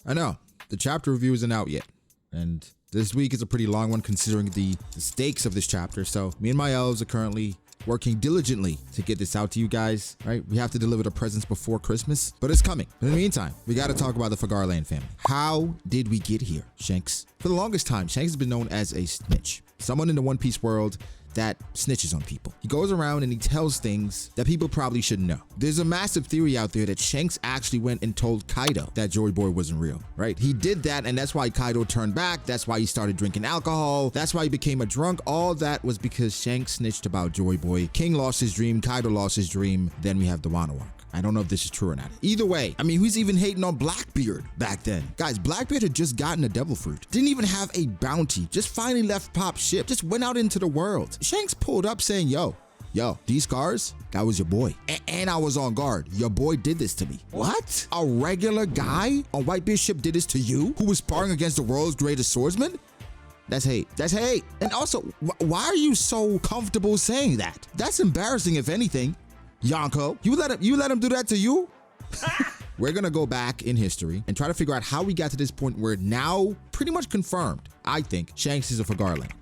I know, the chapter review isn't out yet, and this week is a pretty long one considering the stakes of this chapter, so me and my elves are currently working diligently to get this out to you guys, right? We have to deliver the presents before Christmas, but it's coming. In the meantime, we got to talk about the Figarland family. How did we get here, Shanks? For the longest time, Shanks has been known as a snitch, someone in the One Piece world that snitches on people. He goes around and he tells things that people probably shouldn't know. There's a massive theory out there that Shanks actually went and told Kaido that Joy Boy wasn't real, right? He did that, and that's why Kaido turned back. That's why he started drinking alcohol. That's why he became a drunk. All that was because Shanks snitched about Joy Boy. King lost his dream. Kaido lost his dream. Then we have the Wano arc. I don't know if this is true or not. Either way, I mean, who's even hating on Blackbeard back then? Guys, Blackbeard had just gotten a devil fruit. Didn't even have a bounty. Just finally left Pop's ship. Just went out into the world. Shanks pulled up saying, yo, these scars, that was your boy. And I was on guard. Your boy did this to me. What? A regular guy on Whitebeard's ship did this to you? Who was sparring against the world's greatest swordsman? That's hate. That's hate. And also, why are you so comfortable saying that? That's embarrassing, if anything. Yonko, you let him do that to you? We're gonna go back in history and try to figure out how we got to this point where now pretty much confirmed, I think, Shanks is a Figarland,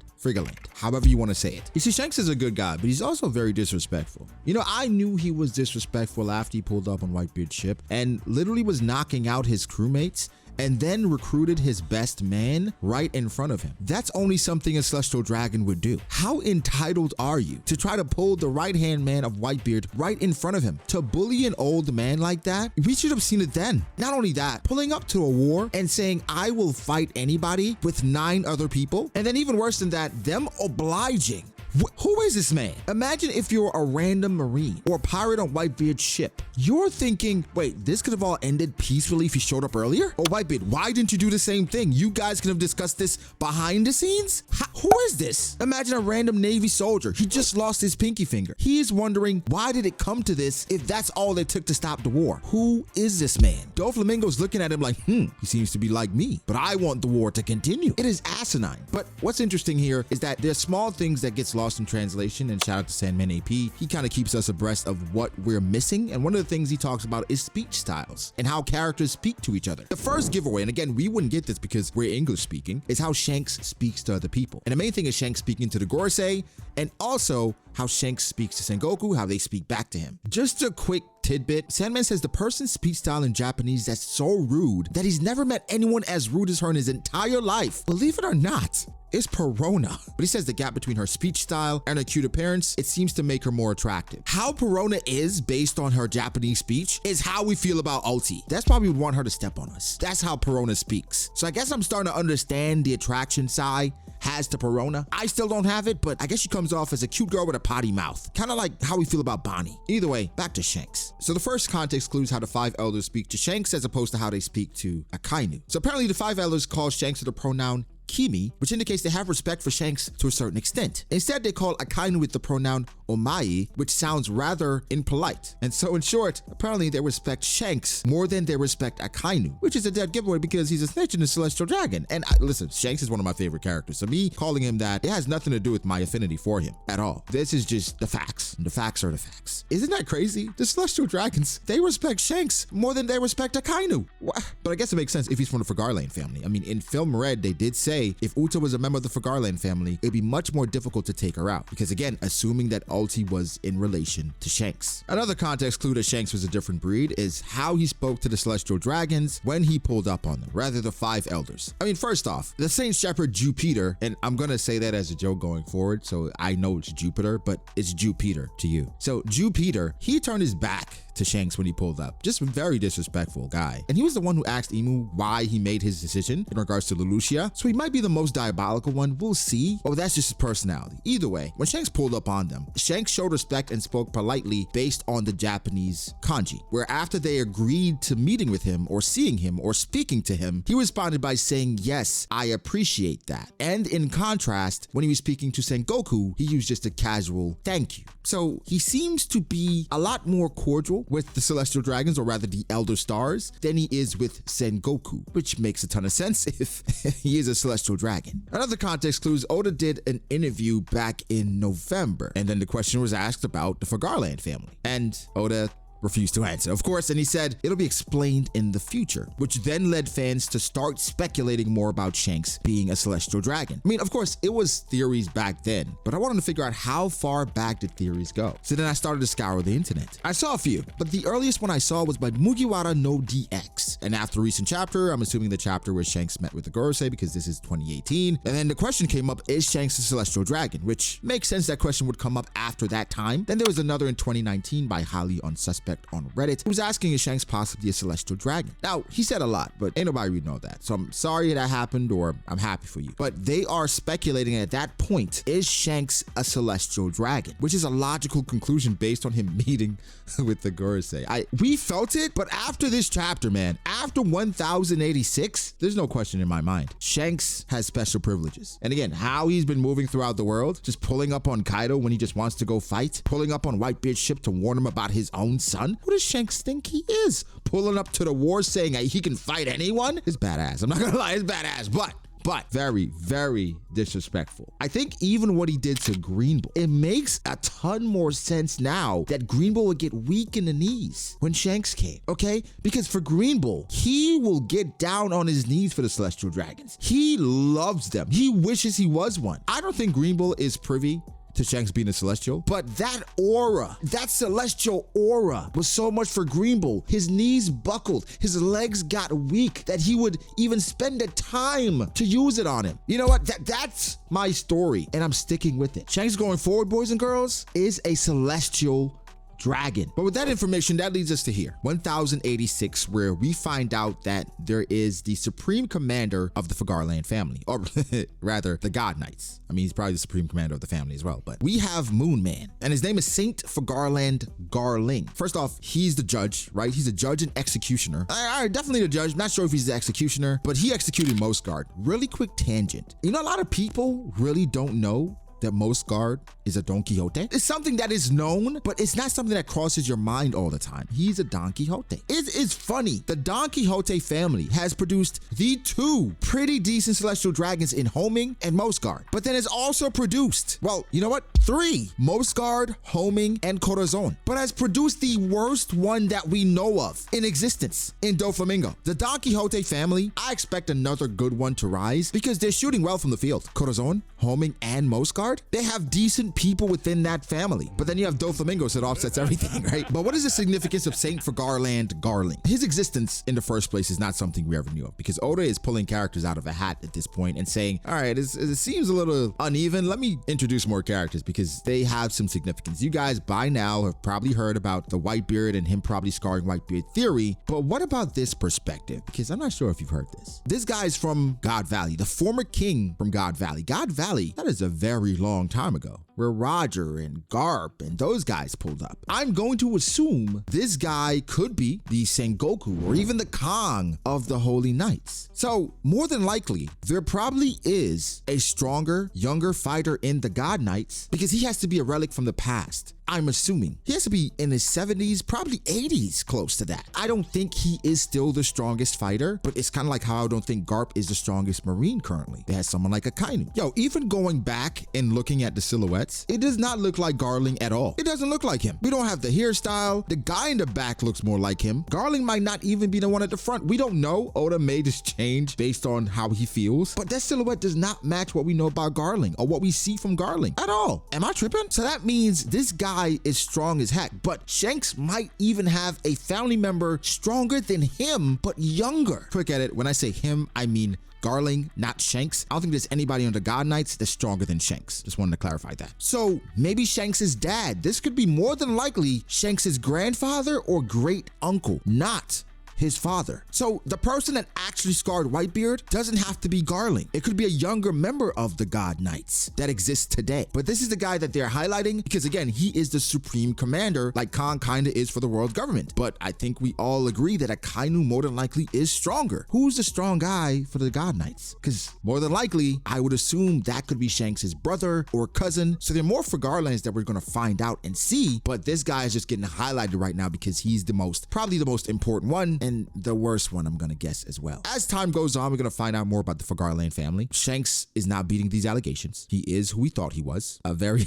however you want to say it. You see, Shanks is a good guy, but he's also very disrespectful. You know, I knew he was disrespectful after he pulled up on Whitebeard's ship and literally was knocking out his crewmates and then recruited his best man right in front of him. That's only something a Celestial Dragon would do. How entitled are you to try to pull the right-hand man of Whitebeard right in front of him? To bully an old man like that? We should have seen it then. Not only that, pulling up to a war and saying, I will fight anybody with 9 other people. And then even worse than that, them obliging. Who is this man? Imagine if you're a random Marine or pirate on Whitebeard's ship. You're thinking, wait, this could have all ended peacefully if he showed up earlier? Oh, Whitebeard, why didn't you do the same thing? You guys could have discussed this behind the scenes? Who is this? Imagine a random Navy soldier. He just lost his pinky finger. He is wondering, why did it come to this if that's all it took to stop the war? Who is this man? Doflamingo's looking at him like, he seems to be like me, but I want the war to continue. It is asinine. But what's interesting here is that there's small things that gets lost in translation, and shout out to Sandman AP. He kind of keeps us abreast of what we're missing, and one of the things he talks about is speech styles and how characters speak to each other. The first giveaway, and again, we wouldn't get this because we're English speaking, is how Shanks speaks to other people. And the main thing is Shanks speaking to the Gorosei, and also how Shanks speaks to Sengoku, how they speak back to him. Just a quick tidbit, Sandman says the person's speech style in Japanese that's so rude that he's never met anyone as rude as her in his entire life. Believe it or not, it's Perona. But he says the gap between her speech style and her cute appearance, it seems to make her more attractive. How Perona is based on her Japanese speech is how we feel about Ulti. That's why we would want her to step on us. That's how Perona speaks. So I guess I'm starting to understand the attraction Sai has to Perona. I still don't have it, but I guess she comes off as a cute girl with a potty mouth. Kind of like how we feel about Bonnie. Either way, back to Shanks. So the first context clues how the 5 elders speak to Shanks as opposed to how they speak to Akainu. So apparently the 5 elders call Shanks with the pronoun Kimi, which indicates they have respect for Shanks to a certain extent. Instead, they call Akainu with the pronoun Omai, which sounds rather impolite. And so in short, apparently they respect Shanks more than they respect Akainu, which is a dead giveaway because he's a snitch and a Celestial Dragon. And listen, Shanks is one of my favorite characters, so me calling him that, it has nothing to do with my affinity for him at all. This is just the facts, and the facts are the facts. Isn't that crazy? The Celestial Dragons, they respect Shanks more than they respect Akainu. But I guess it makes sense if he's from the Figarland family. I mean, in Film Red, they did say if Uta was a member of the Figarland family, it'd be much more difficult to take her out. Because again, assuming that Ulti was in relation to Shanks. Another context clue that Shanks was a different breed is how he spoke to the Celestial Dragons when he pulled up on them, rather the 5 elders. I mean, first off, the Saint Shepherd Jupiter, and I'm gonna say that as a joke going forward, so I know it's Jupiter, but it's Jupiter to you. So Jupiter, he turned his back to Shanks when he pulled up. Just a very disrespectful guy. And he was the one who asked Imu why he made his decision in regards to Lelouchia, so he might be the most diabolical one. We'll see. Oh, that's just his personality. Either way, when Shanks pulled up on them, Shanks showed respect and spoke politely based on the Japanese kanji, where after they agreed to meeting with him or seeing him or speaking to him, he responded by saying, yes, I appreciate that. And in contrast, when he was speaking to Sengoku, he used just a casual thank you. So he seems to be a lot more cordial with the Celestial Dragons, or rather the Elder Stars, than he is with Sengoku, which makes a ton of sense if he is a Celestial Dragon. Another context clue is Oda did an interview back in November, and then the question was asked about the Figarland family. And Oda refused to answer, of course, and he said it'll be explained in the future, which then led fans to start speculating more about Shanks being a celestial dragon. I mean, of course, it was theories back then, but I wanted to figure out how far back did theories go. So then I started to scour the internet. I saw a few, but the earliest one I saw was by Mugiwara no DX. And after a recent chapter, I'm assuming the chapter where Shanks met with the Gorosei, because this is 2018. And then the question came up, is Shanks a celestial dragon? Which makes sense, that question would come up after that time. Then there was another in 2019 by Highly Unsuspect on Reddit, who was asking, is Shanks possibly a celestial dragon? Now, he said a lot, but ain't nobody would know that. So I'm sorry that happened, or I'm happy for you. But they are speculating at that point, is Shanks a celestial dragon? Which is a logical conclusion based on him meeting with the Gorosei. We felt it, but after this chapter, man, after 1086, there's no question in my mind. Shanks has special privileges. And again, how he's been moving throughout the world, just pulling up on Kaido when he just wants to go fight, pulling up on Whitebeard's ship to warn him about his own son. Who does Shanks think he is? Pulling up to the war saying he can fight anyone? It's badass. I'm not gonna lie, it's badass, but very, very disrespectful. I think even what he did to Greenbull, it makes a ton more sense now that Greenbull would get weak in the knees when Shanks came, okay? Because for Greenbull, he will get down on his knees for the Celestial Dragons. He loves them. He wishes he was one. I don't think Greenbull is privy to Shanks being a celestial, but that aura, that celestial aura was so much for Greenbull. His knees buckled, his legs got weak, that he would even spend the time to use it on him. You know what? That's my story, and I'm sticking with it. Shanks going forward, boys and girls, is a celestial dragon. But with that information, that leads us to here, 1086, where we find out that there is the supreme commander of the Figarland family, or rather the God Knights. I mean, he's probably the supreme commander of the family as well, but we have Moon Man, and his name is Saint Figarland Garling. First off, he's the judge, right? He's a judge and executioner. Definitely the judge. Not sure if he's the executioner, but he executed Mostguard. Really quick tangent. You know, a lot of people really don't know that Mostguard is a Don Quixote. It's something that is known, but it's not something that crosses your mind all the time. He's a Don Quixote. It is funny. The Don Quixote family has produced the two pretty decent celestial dragons in Homing and Mostguard, but then has also produced, well, you know what? Three, Mostguard, Homing, and Corazon, but has produced the worst one that we know of in existence in Doflamingo. The Don Quixote family, I expect another good one to rise because they're shooting well from the field. Corazon, Homing, and Mostguard, they have decent people within that family. But then you have Doflamingo, so it offsets everything, right? But what is the significance of Saint Figarland Garling? His existence in the first place is not something we ever knew of, because Oda is pulling characters out of a hat at this point and saying, all right, it seems a little uneven. Let me introduce more characters because they have some significance. You guys by now have probably heard about the Whitebeard and him probably scarring Whitebeard theory, but what about this perspective? Because I'm not sure if you've heard this. This guy's from God Valley, the former king from God Valley. God Valley, that is a very long time ago, where Roger and Garp and those guys pulled up. I'm going to assume this guy could be the Sengoku or even the Kong of the Holy Knights. So more than likely, there probably is a stronger, younger fighter in the God Knights because he has to be a relic from the past. I'm assuming he has to be in his 70s, probably 80s, close to that. I don't think he is still the strongest fighter, but it's kind of like how I don't think Garp is the strongest Marine currently. They has someone like a Kainu. Yo, even going back and looking at the silhouettes, it does not look like Garling at all. It doesn't look like him. We don't have the hairstyle. The guy in the back looks more like him. Garling might not even be the one at the front. We don't know. Oda may just change based on how he feels, but that silhouette does not match what we know about Garling or what we see from Garling at all. Am I tripping? So that means this guy is strong as heck, but Shanks might even have a family member stronger than him, but younger. Quick edit, when I say him, I mean Garling, not Shanks. I don't think there's anybody on the God Knights that's stronger than Shanks. Just wanted to clarify that. So maybe Shanks' dad. This could be more than likely Shanks' grandfather or great uncle, not his father. So the person that actually scarred Whitebeard doesn't have to be Garling. It could be a younger member of the God Knights that exists today. But this is the guy that they're highlighting because, again, he is the supreme commander like Khan kinda is for the world government. But I think we all agree that Akainu more than likely is stronger. Who's the strong guy for the God Knights? Because more than likely, I would assume that could be Shanks' brother or cousin. So there are more Figarlands that we're gonna find out and see, but this guy is just getting highlighted right now because he's probably the most important one, and the worst one, I'm gonna guess as well. As time goes on, we're gonna find out more about the Figarland family. Shanks is not beating these allegations. He is who we thought he was. A very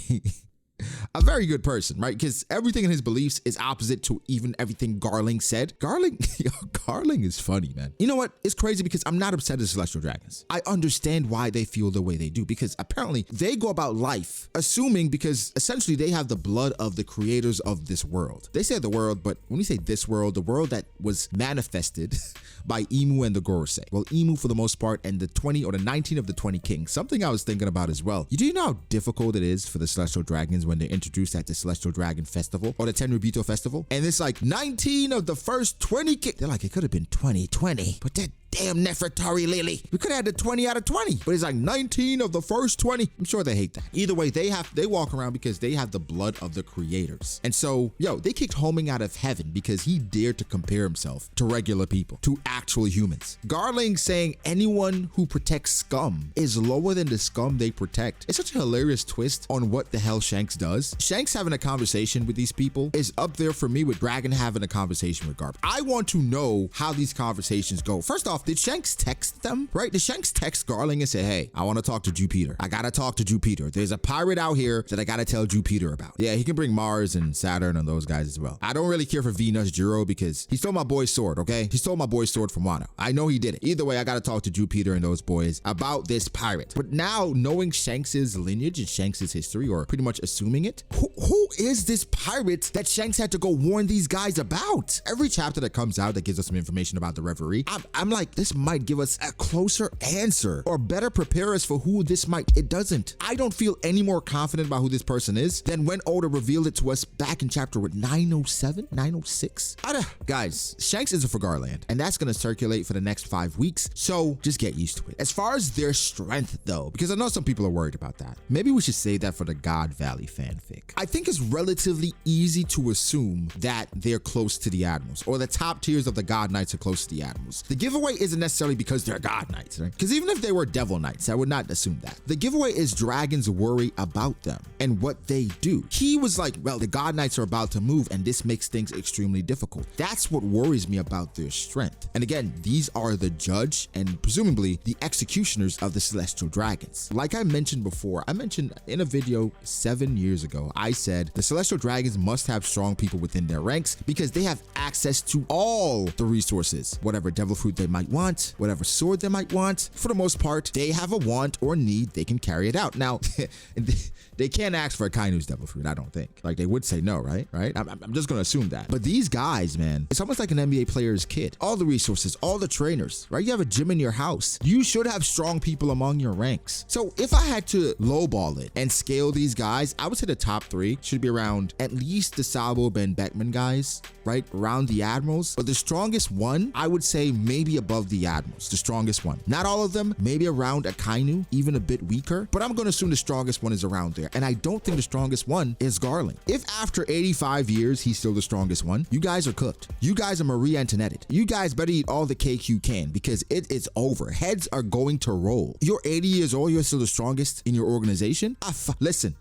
a very good person, right? Because everything in his beliefs is opposite to even everything Garling said. Garling, yo, Garling is funny, man. You know what? It's crazy because I'm not upset at celestial dragons. I understand why they feel the way they do, because apparently they go about life assuming, because essentially they have the blood of the creators of this world. They say the world, but when we say this world, the world that was manifested by Emu and the Gorosei. Well, Emu for the most part, and the 20 or the 19 of the 20 kings. Something I was thinking about as well. Do you know how difficult it is for the celestial dragons when they're introduced at the Celestial Dragon Festival or the Tenryubito Festival? And it's like 19 of the first 20 kings. They're like, it could have been 2020, but that damn Nefertari Lily. We could have had the 20 out of 20, but it's like 19 of the first 20. I'm sure they hate that. Either way, they walk around because they have the blood of the creators. And so, yo, they kicked Homing out of heaven because he dared to compare himself to regular people, to actual humans. Garling saying anyone who protects scum is lower than the scum they protect. It's such a hilarious twist on what the hell Shanks does. Shanks having a conversation with these people is up there for me with Dragon having a conversation with Garp. I want to know how these conversations go. First off, did Shanks text them, right? Did Shanks text Garling and say, hey, I want to talk to Jupiter. I got to talk to Jupiter. There's a pirate out here that I got to tell Jupiter about. Yeah, he can bring Mars and Saturn and those guys as well. I don't really care for Venus Jiro because he stole my boy's sword, okay? He stole my boy's sword from Wano. I know he did it. Either way, I got to talk to Jupiter and those boys about this pirate. But now, knowing Shanks's lineage and Shanks's history, or pretty much assuming it, who is this pirate that Shanks had to go warn these guys about? Every chapter that comes out that gives us some information about the referee, I'm like, this might give us a closer answer or better prepare us for who this might. It doesn't. I don't feel any more confident about who this person is than when Oda revealed it to us back in chapter 907, 906. Guys, Shanks is a Figarland, and that's going to circulate for the next 5 weeks, so just get used to it. As far as their strength, though, because I know some people are worried about that, maybe we should save that for the God Valley fanfic. I think it's relatively easy to assume that they're close to the Admirals, or the top tiers of the God Knights are close to the Admirals. The giveaway isn't necessarily because they're God Knights, right? Because even if they were Devil Knights, I would not assume that. The giveaway is Dragon's worry about them and what they do. He was like, well, the God Knights are about to move, and this makes things extremely difficult. That's what worries me about their strength. And again, these are the judge and presumably the executioners of the Celestial Dragons. Like I mentioned before, I mentioned in a video 7 years ago, I said the Celestial Dragons must have strong people within their ranks because they have access to all the resources, whatever devil fruit they might want, whatever sword they might want. For the most part, they have a want or need, they can carry it out. Now, they can't ask for a Kainu's devil fruit, I don't think. Like, they would say no, right? I'm just going to assume that. But these guys, man, it's almost like an NBA player's kid. All the resources, all the trainers, right? You have a gym in your house. You should have strong people among your ranks. So if I had to lowball it and scale these guys, I would say the top 3 should be around at least the Sabo Ben Beckman guys, right? Around the Admirals. But the strongest one, I would say maybe above the Admirals, the strongest one. Not all of them, maybe around a Kainu, even a bit weaker. But I'm going to assume the strongest one is around there. And I don't think the strongest one is Garling. If after 85 years, he's still the strongest one, you guys are cooked. You guys are Marie Antoinette. You guys better eat all the cake you can because it is over. Heads are going to roll. You're 80 years old, you're still the strongest in your organization? Listen.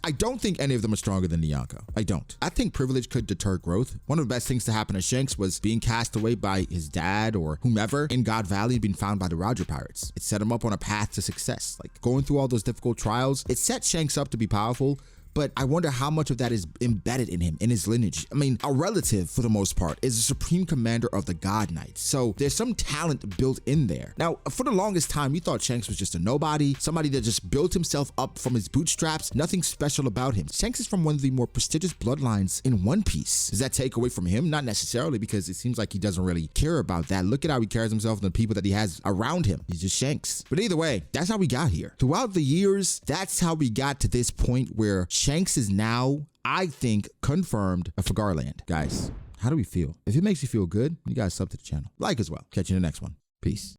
I don't think any of them are stronger than Nyanko. I don't. I think privilege could deter growth. One of the best things to happen to Shanks was being cast away by his dad or whomever in God Valley and being found by the Roger Pirates. It set him up on a path to success. Like going through all those difficult trials, it set Shanks up to be powerful, but I wonder how much of that is embedded in him, in his lineage. I mean, a relative, for the most part, is the supreme commander of the God Knights, so there's some talent built in there. Now, for the longest time, you thought Shanks was just a nobody, somebody that just built himself up from his bootstraps, nothing special about him. Shanks is from one of the more prestigious bloodlines in One Piece. Does that take away from him? Not necessarily, because it seems like he doesn't really care about that. Look at how he carries himself and the people that he has around him. He's just Shanks. But either way, that's how we got here. Throughout the years, that's how we got to this point where Shanks is now, I think, confirmed a Figarland. Guys, how do we feel? If it makes you feel good, you guys sub to the channel. Like as well. Catch you in the next one. Peace.